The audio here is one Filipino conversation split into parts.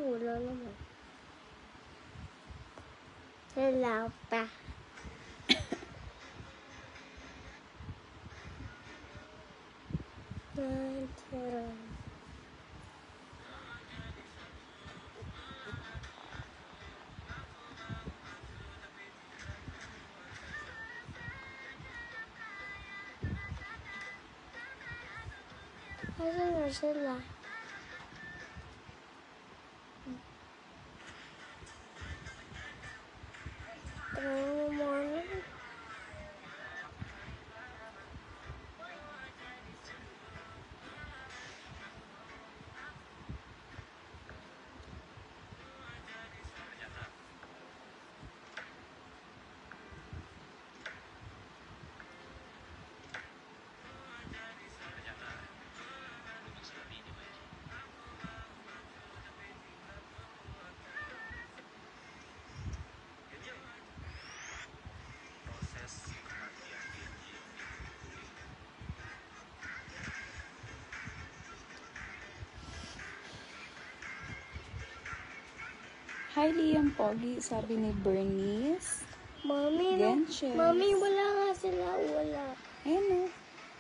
wala naman. Wala pa. Asan na sila? Tingnan mo muna. Hi, Liam Pogi, sabi ni Bernice. Mami, Genches. Mami, wala nga sila. Wala. Ayan o.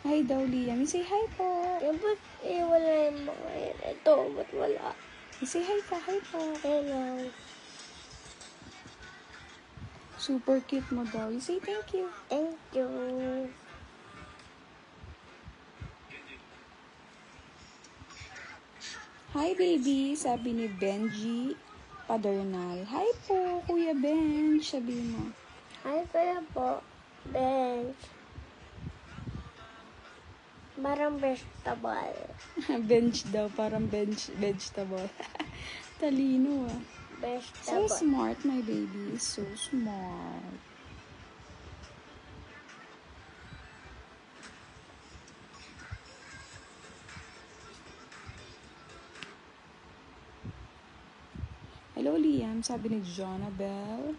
Hi daw, Liam. Say hi po. Ba't wala yung mga yan? Ito, ba't wala? Say hi ka. Hi po. Hello. Super cute mo daw. You say thank you. Thank you. Hi, baby, sabi ni Benji Padernal. Hi po, Kuya Benj, sabi mo. Hi, kuya po. Bench. Parang vegetable. Bench daw, parang vegetable. Talino ah. So Vegetable. smart, my baby. So smart. Hello, Liam. Sabi ni Jonabel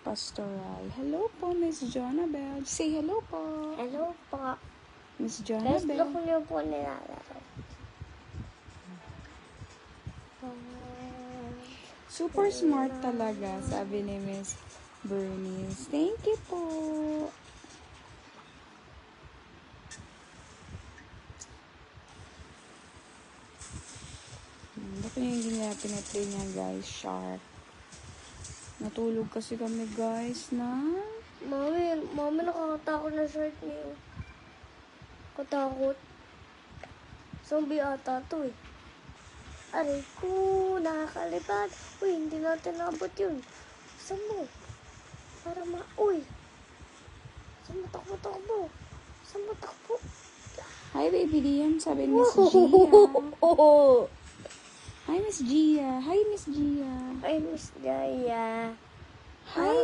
Pastoral. Hello po, Miss Jonabel. Say hello po. Hello po. Miss Facebook Jonabel. niyo po nilalaro. Super smart talaga, sabi ni Miss Bernice. Thank you po. Bakit yung hindi niya pinaplay niya, guys? Shark. Natulog kasi kami, guys, na... Mami, nakakatakot na shirt niyo. Katakot. Zombie ata to eh. Aray ko, nakakalipad. Uy, hindi natin nabot yun. Saan mo? Para uy. Saan mo takbo? Saan mo takbo? Hi, baby Liam. Sabi ni Miss Gia. Hi, Miss Gia. Hi, Miss Gia. Hi, Miss Jaya. Hi,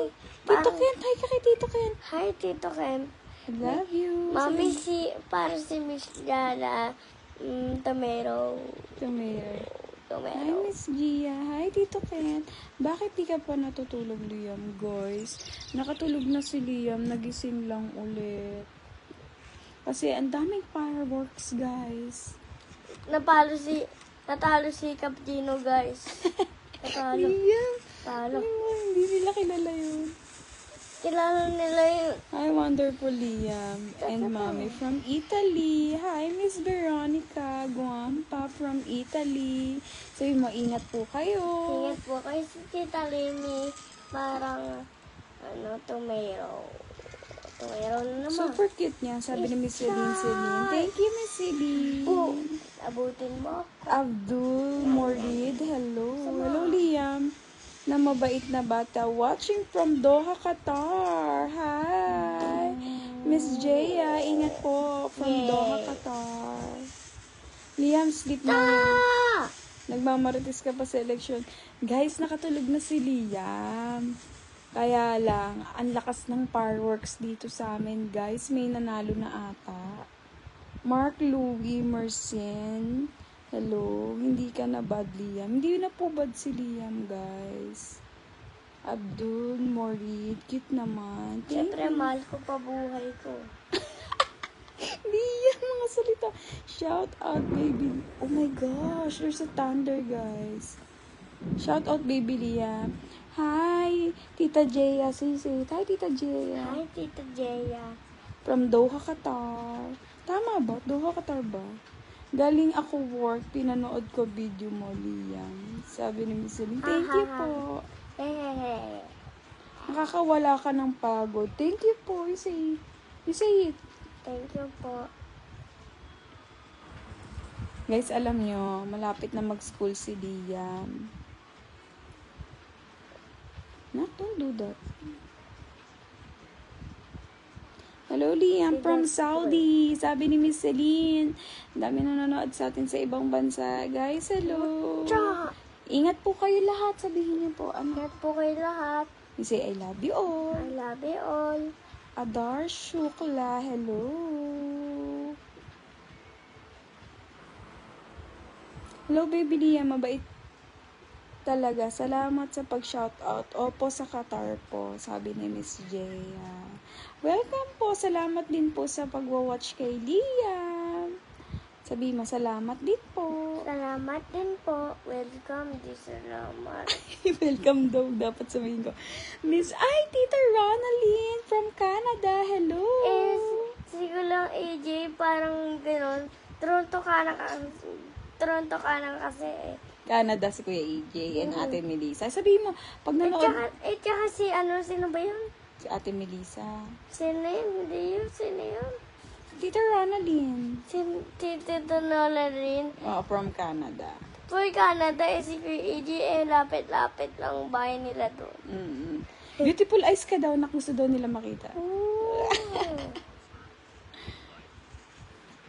Tito Kent. Hi ka kay Tito Kent. Hi, Tito Ken. I love you. Mami, para si Miss Jana, tomato. Hi, Miss Gia. Hi, Tito Kent. Bakit di ka pa natutulog, Liam, guys? Nakatulog na si Liam. Nagising lang ulit. Kasi ang daming fireworks, guys. Natalo si Cappuccino, guys. Natalo. Liam. Talo. Hindi nila kilala yun. Kilala nila yun. Hi, wonderful Liam and Mommy from Italy. Hi, Miss Veronica Guampa from Italy. Sabi mo, ingat po kayo. Ingat po kayo si Tita Lini. Parang, tomato. Tomato na naman. Super cute niya, sabi ni Miss Celine. Thank you, Miss Celine. Abutin mo. Abdul Morid, hello. Hello, Liam. Na mabait na bata. Watching from Doha, Qatar. Hi. Miss Jaya, ingat po from Doha, Qatar. Liam, sleep na yun. Nagmamarites ka pa sa election. Guys, nakatulog na si Liam. Kaya lang, ang lakas ng fireworks dito sa amin, guys. May nanalo na ata. Mark Louie Mercen. Hello, hindi ka na bad, Liam. Hindi na po bad si Liam, guys. Abdul Morid, cute naman. Siyempre, mahal ko pa buhay ko. Liam, mga salita. Shout out, baby. Oh my gosh, there's a thunder, guys. Shout out, Baby Liam. Hi, Tita Jaya. Say, hi, Tita Jaya. Hi, Tita Jaya. From Doha, Qatar. Tama ba? Doha, Qatar ba? Galing ako work, pinanood ko video mo, Liam. Sabi ni Miss Celine, thank you po. Hehehe. Nakakawala ka ng pagod. Thank you po. You say it. Thank you po. Guys, alam nyo, malapit na mag-school si Liam. No, don't do that. Hello, Liam from Saudi. Sabi ni Miss Celine. Dami nanonood sa atin sa ibang bansa. Guys, hello. Tsaka, Ingat po kayo lahat. Sabihin niyo po. ingat po kayo lahat. You say, I love you all. I love you all. Adar Shukla, hello. Hello, Baby Liam. Mabait talaga. Salamat sa pag-shoutout. Opo sa Qatar po, sabi ni Miss Jaya. Welcome po. Salamat din po sa pagwa-watch kay Liam. Sabi mo, salamat din po. Salamat din po. Welcome, di salamat. Welcome daw, dapat sabihin ko. Miss, Tita Ronaldine from Canada. Hello. Siguro lang, AJ, parang gano'n. Toronto ka na kasi eh. Canada si Kuya AJ and Ate Melissa. Sabihin mo, pag nanood... Tsaka sino ba yun? Si Ate Melissa. Sino yun? Hindi yun, sino yun? Tita Ronaldine. Si Tita Nola rin. From Canada. For Canada, si Kuya AJ, lapit-lapit lang bahay nila doon. Mm-hmm. Beautiful eyes ka daw na gusto daw nila makita.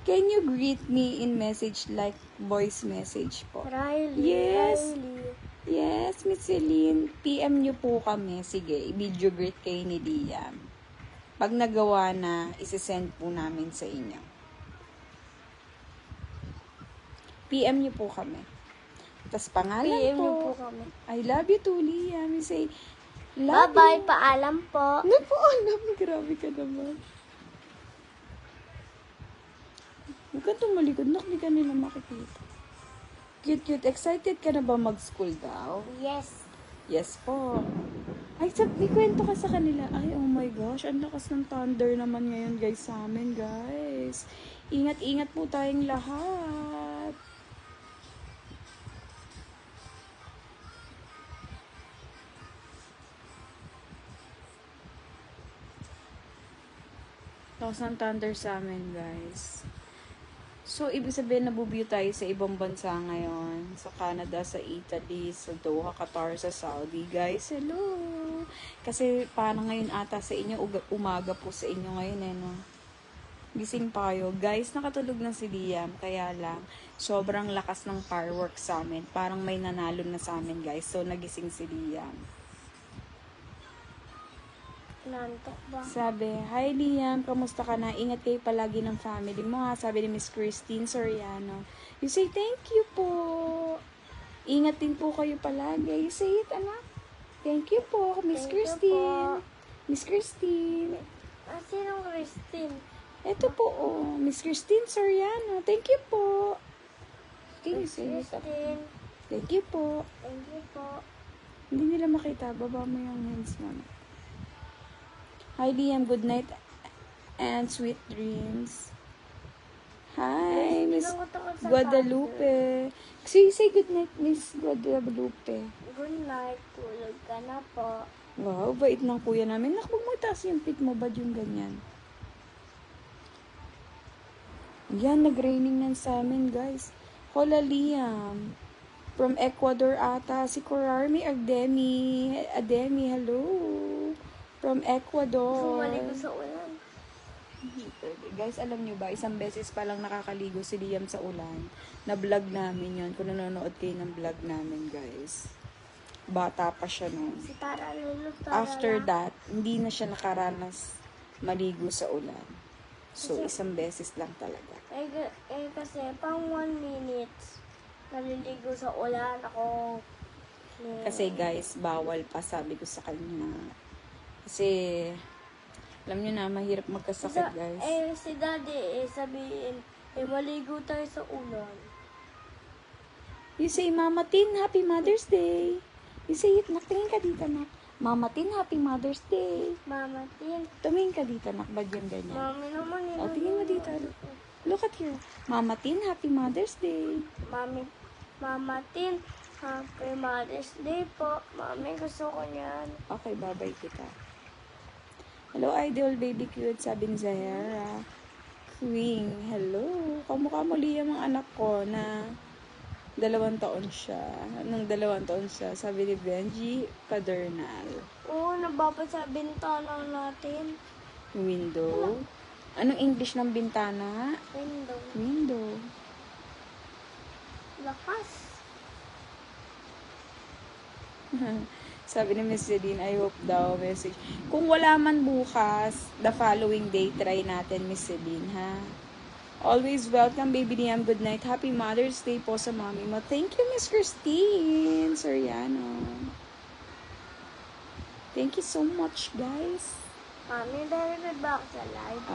Can you greet me in message like voice message po? Riley. Yes. Riley. Yes, Miss Celine. PM nyo po kami. Sige, video greet kayo ni Liam. Pag nagawa na, isi-send po namin sa inyo. PM nyo po kami. Tapos pangalan PM po. niyo po kami. I love you too, Liam. You say, love Bye-bye. you. Paalam po. Ano po alam? Grabe ka naman. Huwag ka tumalikod. Hindi ka nila makikita. Cute. Excited ka na ba mag-school daw? Yes. Yes po. Ay, may kwento ka sa kanila. Ay, oh my gosh. Ang lakas ng thunder naman ngayon, guys, sa amin, guys. Ingat-ingat po tayong lahat. Lakas ng thunder sa amin, guys. So, ibig sabihin, nabubiyo tayo sa ibang bansa ngayon. Sa Canada, sa Italy, sa Doha, Qatar, sa Saudi. Guys, hello! Kasi parang ngayon ata sa inyo, umaga po sa inyo ngayon no? Gising pa kayo. Guys, nakatulog na si Liam. Kaya lang, sobrang lakas ng fireworks sa amin. Parang may nanalo na sa amin, guys. So, nagising si Liam. Nantok ba? Sabi, hi Liam, kamusta ka na? Ingat kayo palagi ng family mo ha. Sabi ni Miss Christine Soriano. You say, thank you po. Ingat din po kayo palagi. You say it, anak. Thank you po, Miss Thank you Christine. po. Miss Christine. Sinong Christine? Ito po, Miss Christine Soriano. Thank you po. Can you say it? Christine. Thank you po. Thank you po. Hindi nila makita. Baba mo yung hands mo. Hi Liam, good night and sweet dreams. Hi, Miss Guadalupe. Say good night, Miss Guadalupe. Good night. Tulog ka na po. Wow, bait ng kuya namin. Nak, huwag mo itaas yung pit mo. Ba't yung ganyan? Yan, nag-raining nan sa amin, guys. Hola, Liam. From Ecuador ata. Si Corarmi Ademi, hello. From Ecuador. Sumaligo sa ulan. Guys, alam nyo ba, isang beses pa lang nakakaligo si Liam sa ulan. Na-vlog namin yon. Kung nanonood kayo ng vlog namin, guys. Bata pa siya noon. Si Tara Lulu. After that, hindi na siya nakaranas maligo sa ulan. So, isang beses lang talaga. Kasi pang 1 minute naliligo sa ulan ako. Kasi guys, bawal pa, sabi ko sa kanya. Kasi, alam nyo na, mahirap magkasakit, guys. Si daddy, sabihin, maligo tayo sa ulan. You say, Mama Tin, Happy Mother's Day. You say it, nak. Tingin ka dito, nak. Mama Tin, Happy Mother's Day. Mama Tin. Tumingin ka dito, nak. Ba't yan ganyan? Mami naman yun. O, tingin mo dito. Look at here. Mama Tin, Happy Mother's Day. Mama Tin, Happy Mother's Day po. Mami, gusto ko niyan. Okay, babay kita. Hello, idol, baby cute, sabi ni Zahara. Queen, hello. Kamukha mo Liam ang anak ko na 2 taon siya. Nung 2 taon siya, sabi ni Benji Padernal. Oo, nababad sa bintana natin. Window. Anong English ng bintana? Window. Window. Lakas. Sabi ni Miss Celine, I hope daw message. Kung wala man bukas, the following day, try natin, Miss Celine, ha? Always welcome, baby Liam. Good night. Happy Mother's Day po sa mami mo. Thank you, Miss Christine Soriano. Thank you so much, guys. Mami, narinig ba ako sa live?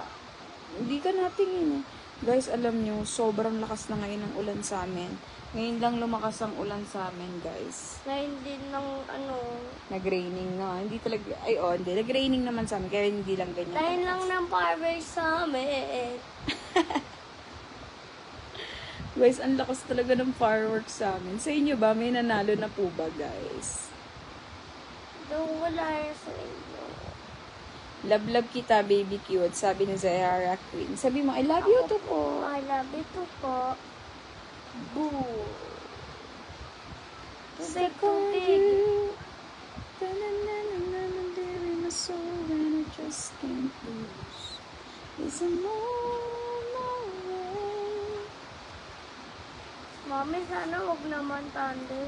Hindi ka natingin eh. Guys, alam nyo, sobrang lakas na ngayon ng ulan sa amin. Ngayon lang lumakas ang ulan sa amin, guys. Ngayon din ng Nag-raining na. Hindi talaga, hindi. Nag-raining naman sa amin, kaya hindi lang ganyan. Ngayon lang ng fireworks sa amin. Guys, ang lakas talaga ng fireworks sa amin. Sa inyo ba, may nanalo na po ba, guys? Doon wala yan sa inyo. Love kita, baby cute, sabi ni Zahara Queen. Sabi mo, I love you too po. I love you too po. Boo. Say you. There in my soul and I just can't lose. It's a moment. Mami, sana huwag naman thunder.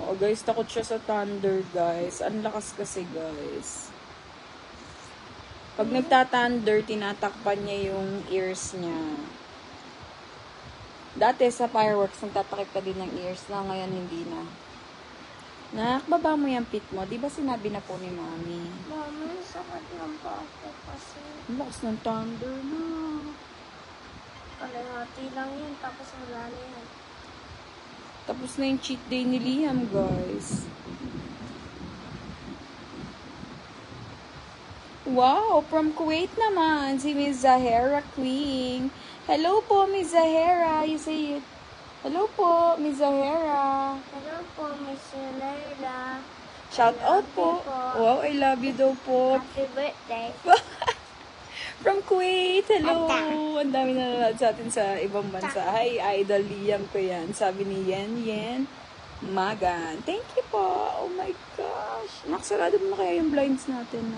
Oo, guys, takot siya sa thunder, guys. Ang lakas kasi, guys. Pag nagta-thunder, tinatakpan niya yung ears niya. Dati sa fireworks, nagtatakip ka din ng ears na, ngayon hindi na. Nakbaba mo yung pit mo. Di ba sinabi na po ni Mami? Mami, sakit ng pako kasi. Ang lakas ng thunder na. Kalahati lang yun, tapos wala na yan. Tapos na yung cheat day ni Liam, guys. Wow, from Kuwait naman, si Miss Zahara Queen. Hello po, Miss Zahara. You say it. Hello po, Miss Zahara. Hello po, Miss Leila. Shout out po. Wow, I love you daw po. Happy birthday. From Kuwait. Hello. Ang dami na nanonood sa atin sa ibang bansa. Hi, Idol Liam ko yan. Sabi ni Yen Magan. Thank you po. Oh my gosh. Nakasarado mo na kaya yung blinds natin.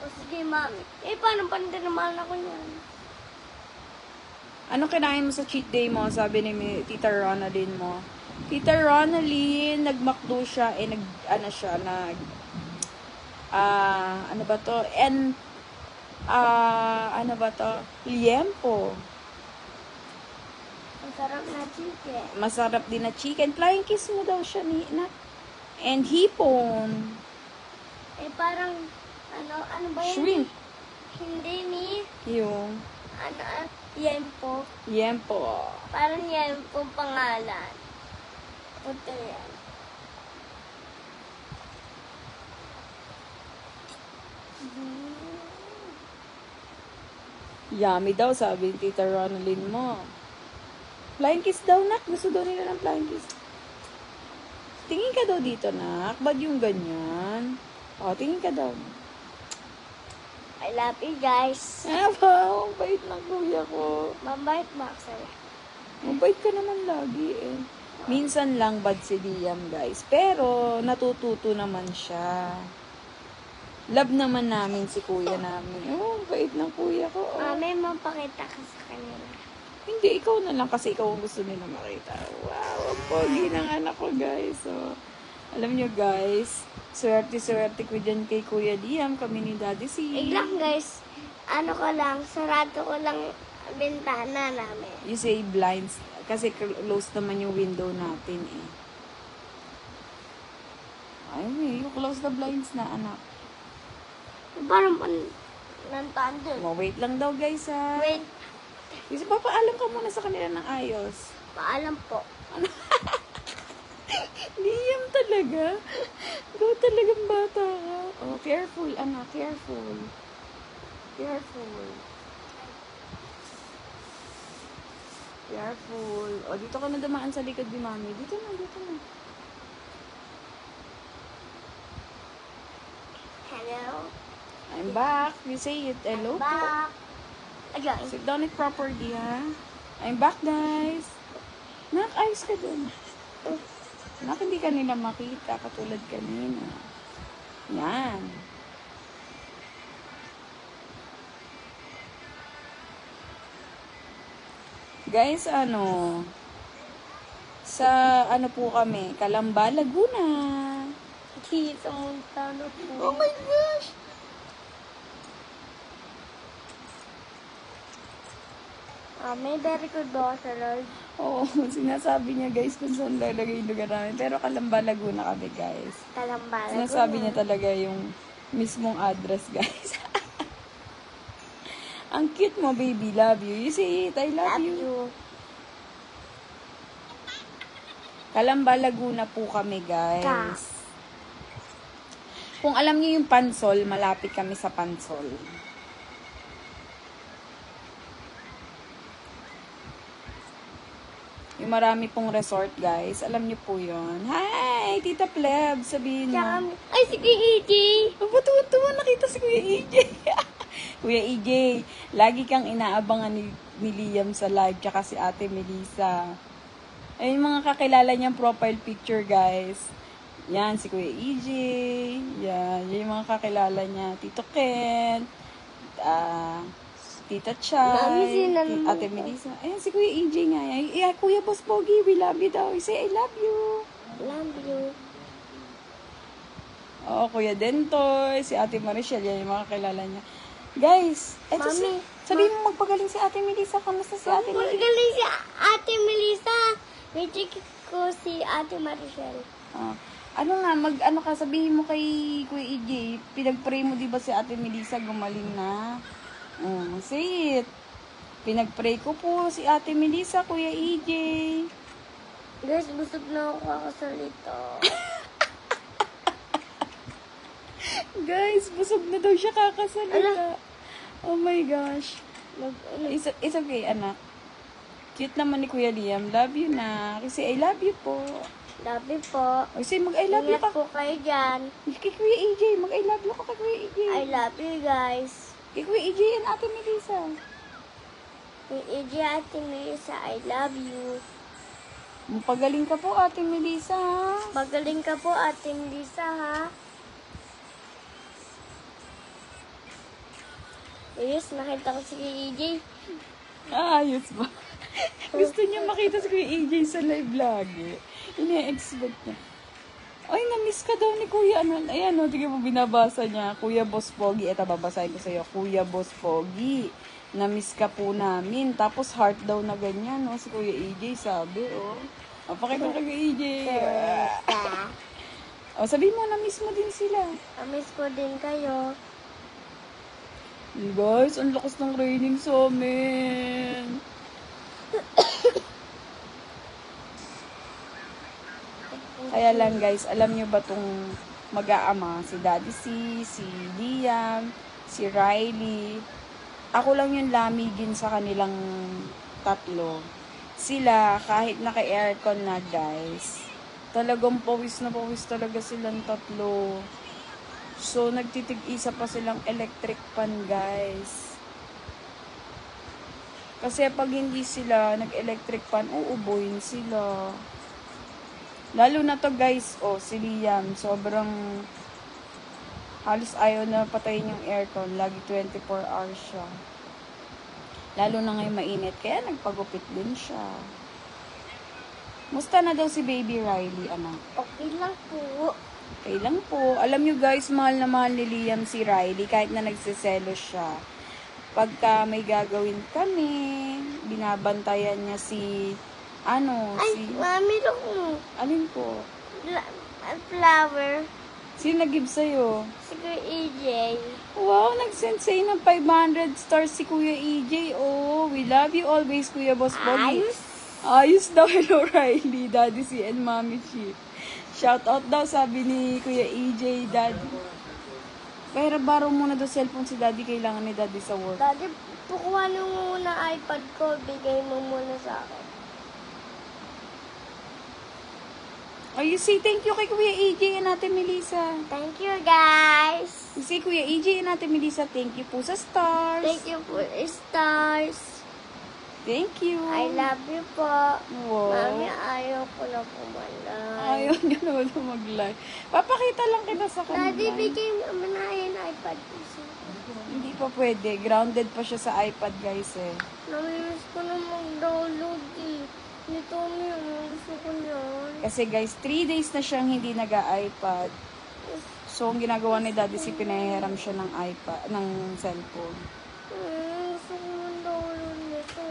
O sige, Mami. Paano naman ako yan? Ano kinain mo sa cheat day mo? Sabi ni Tita Ronaldine mo. Tita Ronaldine, nag-McDo siya, ano ba to? Liempo. Masarap na chicken. Masarap din na chicken. Flying kiss mo daw siya and hipon. Parang, ano ba yun? Shrimp. Hindi ni, Yung yempo. Liempo. Parang yempo pangalan. Ito yan. Yummy daw, sabi ni Tita Ronaldine mo. Flying kiss daw, nak. Gusto daw nila ng flying kiss. Tingin ka daw dito, nak. Ba't yung ganyan? O, tingin ka daw. I love you guys. Wow, bait ng kuya ko. Mabait Maxel. Mabait ka naman lagi eh. Minsan lang bad si Liam, guys. Pero, natututo naman siya. Love naman namin si kuya namin. Oh, bait ng kuya ko. Oh. Mami, mapakita ka sa kanila. Hindi, ikaw na lang kasi ikaw ang gusto nila makita. Wow, ang pogi ng anak ko, guys. So, alam nyo, guys, swerte ko dyan kay Kuya Liam, kami ni Daddy C. Lang guys, sarado ko lang bintana namin. You say blinds, kasi close naman yung window natin eh. Ay, you close the blinds na, anak. Parang ng thunder. Wait lang daw, guys, ha. Wait, Kasi papaalam ka muna sa kanila ng ayos. paalam po. talaga. Ikaw talagang bata ka. Oh, careful, anak. Careful. Careful. Careful. O, dito ka na dumaan sa likod ni Mami. Dito na, dito na. Hello. I'm back. You say it. Hello po. Back. Again. Sit down it properly, ha? I'm back, guys. Nak, ayos ka dun. Nak, hindi ka nila makita katulad kanina. Yan. Guys, sa po kami, Calamba, Laguna. Sa Montano po. Oh my gosh! May very good daughter, Lord. Oo, sinasabi niya guys kung saan lalagay yung lugar namin. Pero Calamba, Laguna kami guys. Kalambala. Sinasabi niya talaga yung mismong address guys. Ang cute mo, baby. Love you. You say it. I love you. Calamba, Laguna po kami, guys. Kung alam niyo yung Pansol, malapit kami sa Pansol. Yung marami pong resort, guys. Alam niyo po yun. Hi, Tita Pleb. Sabihin mo. Ay, si Kuya EJ. Tuwa, nakita si Kuya EJ. Kuya EJ, lagi kang inaabangan ni Liam sa live, tsaka si Ate Melissa. Ay, yung mga kakilala niyang profile picture, guys. Yan, si Kuya EJ. Yan, yung mga kakilala niya. Tito Ken, Tita Chay, Ate Melissa. Ayan, si Kuya EJ nga. Yeah, Kuya Boss Pogi, we love you daw. Say, I love you. Love you. Oo, Kuya Dentoy, si Ate Marichelle, yan yung mga kakilala niya. Guys, eto sabihin mo magpagaling si Ate Melissa. Kamusta si Ate Melissa? Magpagaling si Ate Melissa. May check ko si Ate Marichelle. Sabihin mo kay Kuya EJ, pinag-pray mo diba si Ate Melissa gumaling na? Say it. Pinag-pray ko po si Ate Melissa, Kuya EJ. Guys, busog na ako kakasalita. Guys, busog na daw siya kakasalita. Oh my gosh. It's okay, anak. Cute naman ni Kuya Liam. Love you na. Kasi I love you po. Love you po. Kasi mag-I love you Ingat ka. po kayo dyan. Kay Kuya EJ, mag-I love you ka kay Kuya EJ. I love you guys. Kay Kuya EJ and Ate Melissa. Kay EJ Ate Melissa, I love you. Pagaling ka po, Ate Melissa, ha? Magaling ka po, Ate Melissa, ha? Yes, nakita ko si EJ. Ayos ba? Gusto niya makita si Kuya EJ sa live lagi. Ine-expect niya. Ay, na-miss ka daw ni Kuya. Ayan, tingnan mo, binabasa niya. Kuya Boss Pogi. Eto, babasahin ko sa'yo. Kuya Boss Pogi. Na-miss ka po namin. Tapos, heart daw na ganyan, no? Si Kuya EJ, sabi, Pakita ka Kuya EJ. Sabihin mo, na-miss mo din sila. Na-miss ko din kayo. Guys, ang lakas ng raining sa amin. Kaya lang guys, alam nyo ba tong mag-aama, si Daddy C, si Liam, si Riley, ako lang yung lamigin sa kanilang tatlo. Sila, kahit naka-aircon na guys, talagang pawis na pawis talaga silang tatlo. So, nagtitig-isa pa silang electric fan, guys. Kasi pag hindi sila nag-electric fan, uubuin sila. Lalo na to, guys, si Liam, sobrang halos ayaw na patayin yung aircon. Lagi 24 hours siya. Lalo na ngayon mainit, kaya nagpagupit din siya. Musta na daw si Baby Riley, anak? Okay lang po. Okay lang po. Alam nyo guys, mahal na mahal ni Liam si Riley kahit na nagsiselo siya. Pagka may gagawin kami, binabantayan niya si Mami, look mo. Alin po? Flower. Sino nag-give sa'yo? Si Kuya EJ. Wow, nag-send sa'yo ng 500 stars si Kuya EJ. Oh, we love you always, Kuya Boss Pogi. Ayos. Ayos daw. Hello, Riley, Daddy C, and Mommy Chi. Shout out daw, sabi ni Kuya EJ, Daddy. Pero baro muna daw cellphone si Daddy. Kailangan ni Daddy sa work. Daddy, pukuha mo muna iPad ko. Bigay mo muna sa akin. Oh, you say thank you kay Kuya EJ and Ate Melissa. Thank you, guys. You say Kuya EJ and Ate Melissa, thank you po sa stars. Thank you for stars. Thank you. I love you po. Wow. Mami, ayaw ko na pumalay. Ayaw niya naman na mag-live. Papakita lang kita sa kanila. Daddy, bigay mo na yung iPad ko. Hindi pa pwede. Grounded pa siya sa iPad, guys, eh. Namimiss ko na mag-download eh. Nito mo gusto ko yan. Kasi, guys, 3 days na siyang hindi nag-iPad. So, ang ginagawa ni Daddy, si pinahiram siya ng iPad, ng cellphone. Gusto ko mag-download nito.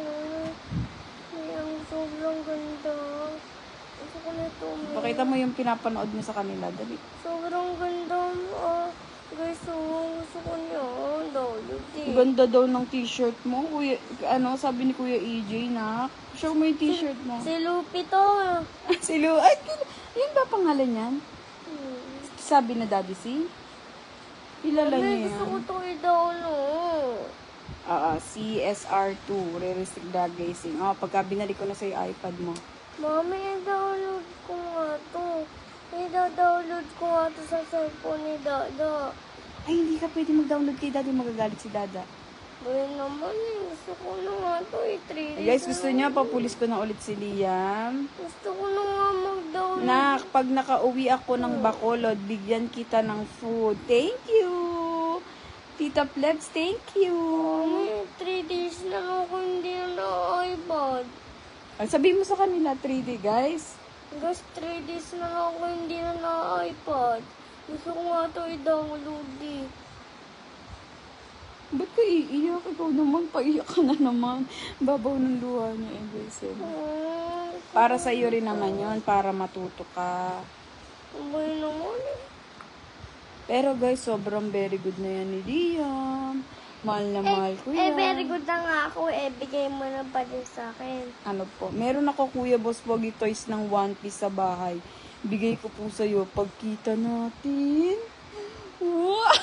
Ang sobrang ganda. Gusto ko nito. Pakita mo yung pinapanood mo sa kanila. Dali. Sobrang ganda mo. Guys, gusto ko niya. Download eh. Ganda daw ng t-shirt mo. Kuya, sabi ni Kuya EJ na, show mo yung t-shirt mo. Si Lupi to. Si Lu, ay, yun ba pangalan yan? Sabi na Daddy si? Kilala niya Gusto ko yan. ito i-download. CSR2, Realistic Dog Racing. Pagka binalik ko na sa iPad mo. Mami, i-download ko nga to. I-download ko nga to sa cellphone ni Dada. Ay, hindi ka pwede mag-download kay Daddy. Magagalit si Dada. Bayan naman eh. Gusto ko na nga to i-3D. Ay, guys, gusto niya, papulis ko na ulit si Liam. Gusto ko na nga mag-download. Nak, pag nakauwi ako ng Bacolod, bigyan kita ng food. Thank you! Tita Plebs, thank you! Mami, 3 days na ako hindi na iPad. Ay, sabihin mo sa kanila, 3D, guys. Guys, 3 days na ako hindi na iPad. Gusto ko nga to i-download eh. Ba't ka iiyak? Ikaw naman, paiyak ka na naman. Babaw ng luha niya, guys. Para sa iyo rin naman yon, para matuto ka. Bayan naman eh. Pero guys, sobrang very good na yan ni Liam. Mahal na mahal ko yan. Very good na nga ako eh. Bigay mo na pa din sa akin. Ano po, meron ako Kuya Boss Pogi toys ng One Piece sa bahay. Bigay ko po sa'yo pagkita natin. Wow!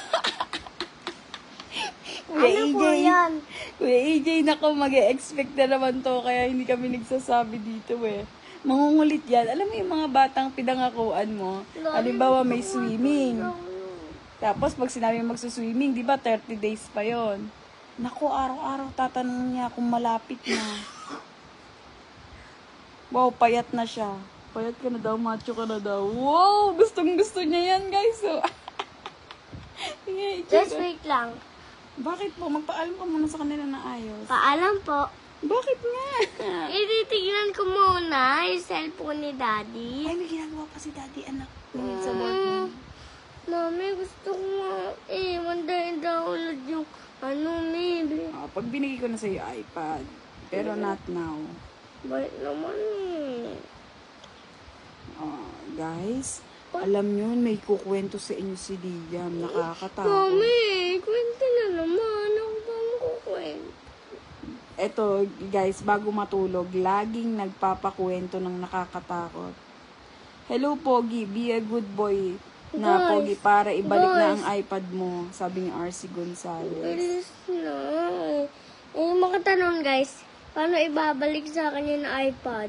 Ano po yan? Kuya AJ, nako, mag-e-expect na naman to, kaya hindi kami nagsasabi dito eh. Mangungulit yan. Alam mo yung mga batang pinangakuan mo, halimbawa may swimming. Tapos pag sinabi magsuswimming, di ba 30 days pa yon. Nako, araw-araw tatanong niya kung malapit na. Wow, payat na siya. Payat ka na daw, macho ka na daw. Wow, gustong-gusto niya yan, guys. So, Just wait lang. bakit po? Magpaalam ka muna sa kanila na ayos. Paalam po. Bakit nga? Ititignan ko muna yung cellphone ni Daddy. Ay, may ginagawa pa si Daddy, anak. Sa board mo. Mami, gusto ko nga download yung maybe. Pag binigay ko na sa'yo iPad. Pero not now. Bait naman eh. Guys, alam nyo, may kukwento sa inyo si Liam. Nakakatakot. Mami, kwento na naman. Ako ba makukwento? Eto, guys, bago matulog, laging nagpapakwento ng nakakatakot. Hello, Pogi. Be a good boy na, Guys, Pogi, para ibalik na guys. ang iPad mo. Sabi ni RC Gonzalez. Bilis na. Makatanong guys, paano ibabalik sa akin yung iPad?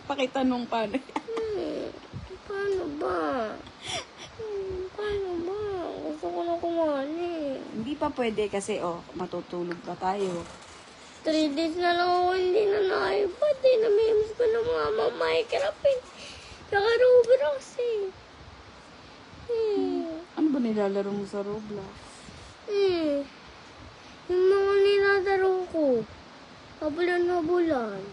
Pakitanong paano. Paano ba? Paano ba? Gusto ko na kumani. Hindi pa pwede kasi, matutulog pa tayo. 3 days na lang ako hindi na iPad eh. Namimiss ko na mga Minecraft eh. Saka Roblox eh. Ano ba nilalaro mo sa Roblox? Yung mga nilalaro ko. Habulan-habulan.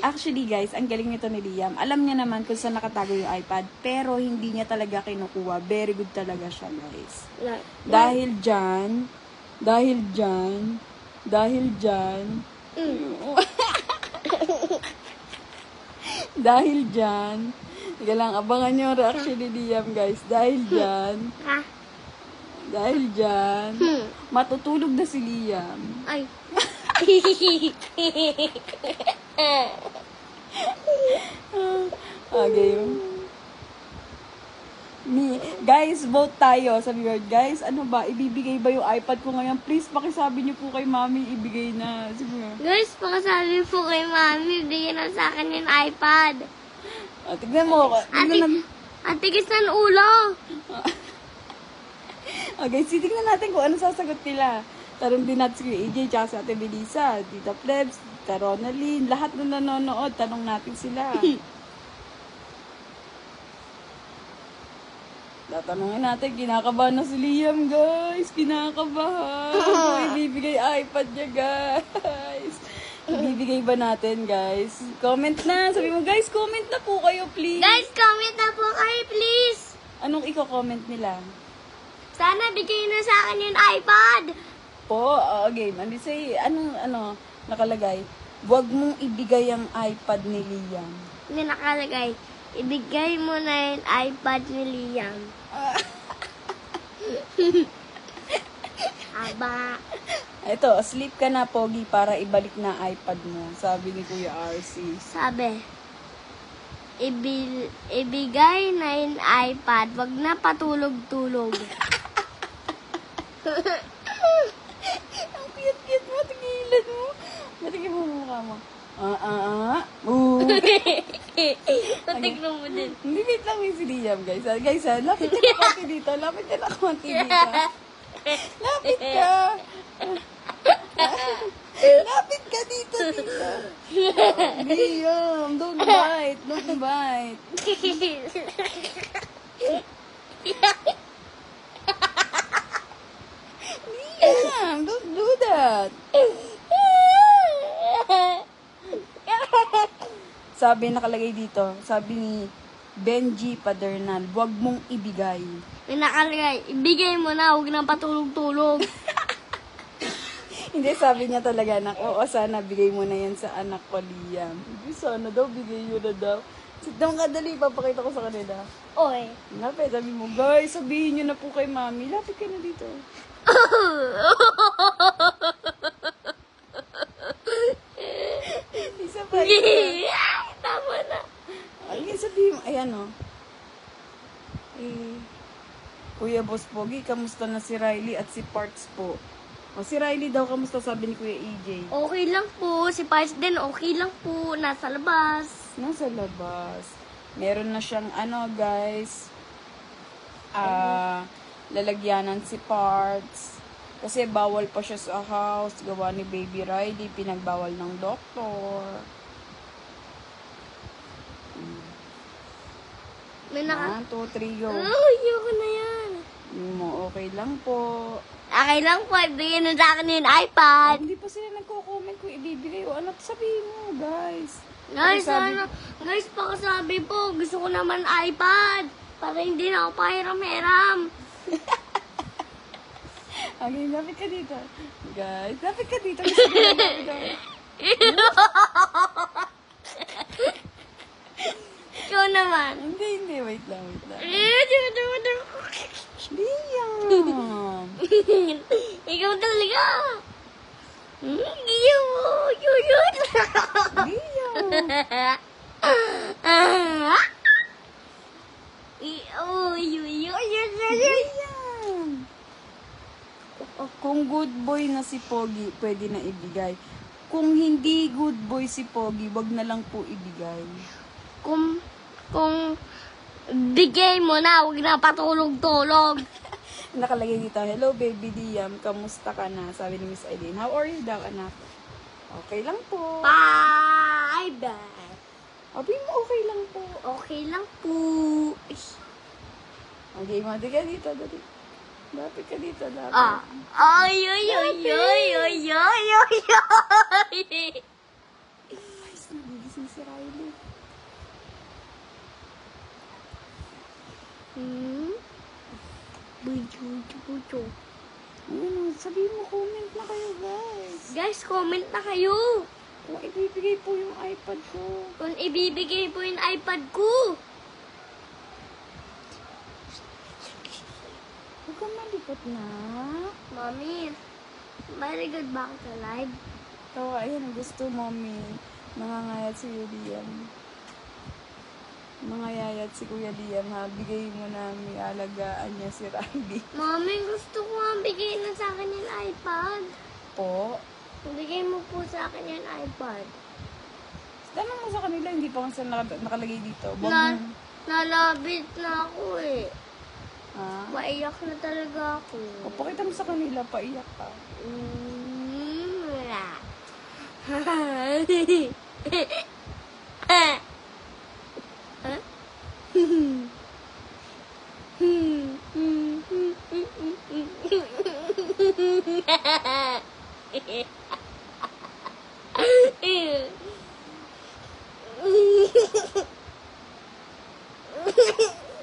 Actually, guys, ang galing nito ni Liam. Alam niya naman kung saan nakatago yung iPad, pero hindi niya talaga kinukuha. Very good talaga siya, guys. Dahil dyan, Teka lang, abangan niyo ang reaction ni Liam, guys. Dahil dyan, matutulog na si Liam. Ay. game. Guys, vote tayo. Sabi ko, guys, ano ba? Ibibigay ba yung iPad ko ngayon? Please, pakisabi niyo po kay Mami, ibigay na. Sige. Guys, pakasabi po kay Mami, bigyan na sa akin yung iPad. Tignan mo. Ang tigas ng ulo. Okay, tignan natin kung ano sasagot nila. Tanong din natin si AJ, tsaka si Ate Melissa, Tita Plebs, Tita Ronaline, lahat na nanonood, tanong natin sila. Tatanungin natin, kinakabahan na si Liam, guys. Kinakabahan. Ibibigay iPad niya, guys. Ibibigay ba natin, guys? Comment na. Sabi mo, guys, comment na po kayo, please. Guys, comment na po kayo, please. Anong i-comment nila? Sana bigay na sa akin yung iPad. Po, game. Ano say, ano, nakalagay? Huwag mong ibigay ang iPad ni Liam. May nakalagay, ibigay mo na yung iPad ni Liam. Aba. Ito, sleep ka na, Pogi, para ibalik na iPad mo. Sabi ni Kuya RC. Sabi, ibigay na yung iPad, wag na patulog-tulog. Ang cute-cute mo, tigilan mo. Matigil mo mukha mo. Tatignan mo din. Hindi, wait lang yung si Liam, guys. Guys, lapit ka na konti dito. Lapit ka na konti dito. Lapit ka. Lapit ka dito. Liam, don't bite. Don't bite. Liam, don't do that. Sabi, nakalagay dito, sabi ni Benji Padernal, huwag mong ibigay. May nakalagay, ibigay mo na, huwag nang patulog-tulog. Hindi, sabi niya talaga, oo, sana bigay mo na yan sa anak ko, Liam. Hindi, sana daw, bigay yun na daw. Sit down ka, dali, papakita ko sa kanila. Oy. Lapit, sabi mo, guys, sabihin nyo na po kay Mami. Lapit ka na dito. Isa pa, isa. Tama na. Ay, sabihin mo, ayan o. Kuya Boss Pogi, kamusta na si Riley at si Parts po? O, si Riley daw, kamusta, sabi ni Kuya EJ? Okay lang po. Si Parts din, okay lang po. Nasa labas. Nasa labas. Meron na siyang, guys, lalagyanan si Parts. Kasi bawal pa siya sa house. Gawa ni Baby Riley. Pinagbawal ng doktor. May 1, 2, 3, go. ayoko na yan. Okay lang po. Okay lang po. Ibigay na sa akin yung iPad. Hindi pa sila nagko-comment kung ibibigay o ano. Sabihin mo, guys. Guys, guys, pakasabi po. Gusto ko naman iPad. Para hindi na ako pahiram-hiram. Okay, lapit ka dito. Guys, lapit ka dito. Gusto ko na lapit ka. Ikaw naman. Hindi. Wait lang. Liam. Ikaw talaga. Iyo mo. Yun. Liam. Liam. Kung good boy na si Pogi, pwede na ibigay. Kung hindi good boy si Pogi, wag na lang po ibigay. Kung bigay mo na, huwag na patulog-tulog. Nakalagay dito, hello baby Liam, kamusta ka na? Sabi ni Miss Eileen, how are you daw anak? Okay lang po. Bye-bye. Sabi mo, okay lang po. Okay lang po. Okay, mati ka dito, dali. Lapit ka dito, lapit. Ay. Guys, nagigising si Riley. Bujo. Ayun, sabihin mo, comment na kayo, guys. Guys, comment na kayo. Kung ibibigay po yung iPad ko. Kung ibibigay po yung iPad ko. Huwag kang malikot na. Mami, very good ba ako sa live? Tawa, ayun, gusto, mommy. Nangangayat si Liam. Mga yaya at si Kuya Liam, ha? Bigay mo na may alagaan niya si Riley. Mami, gusto ko nga bigay na sa akin yung iPad. Po. Bigay mo po sa akin yung iPad. Tanong mo sa kanila, hindi pa kasi nakalagay dito. Nalabit na ako eh. Ha? Paiyak na talaga ako. O, pakita mo sa kanila, paiyak ka. Wala.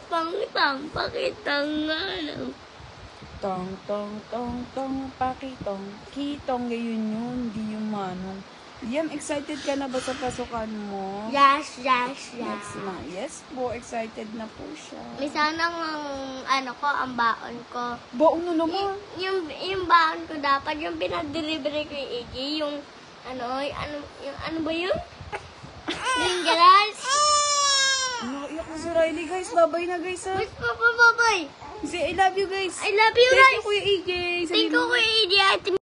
Pangitang, pakitang nga lang. Tong, tong, tong, tong, pakitong, kitong, gayon yun, di yung manong. Liam, excited ka na ba sa pasukan mo? Yes. Next month. Yes po, excited na po siya. May sanang ang baon ko. Baon na naman. Yung baon ko dapat, yung pinag-delivery ko yung Iggy, yung ano ba yun? Dangerous. Nakaiyak na si Riley, guys. Babay na, guys, ha? Miss Papa, bye-bye. Say, I love you, guys. I love you, Thank guys. you, Kuya Iggy. Thank you, Kuya Iggy.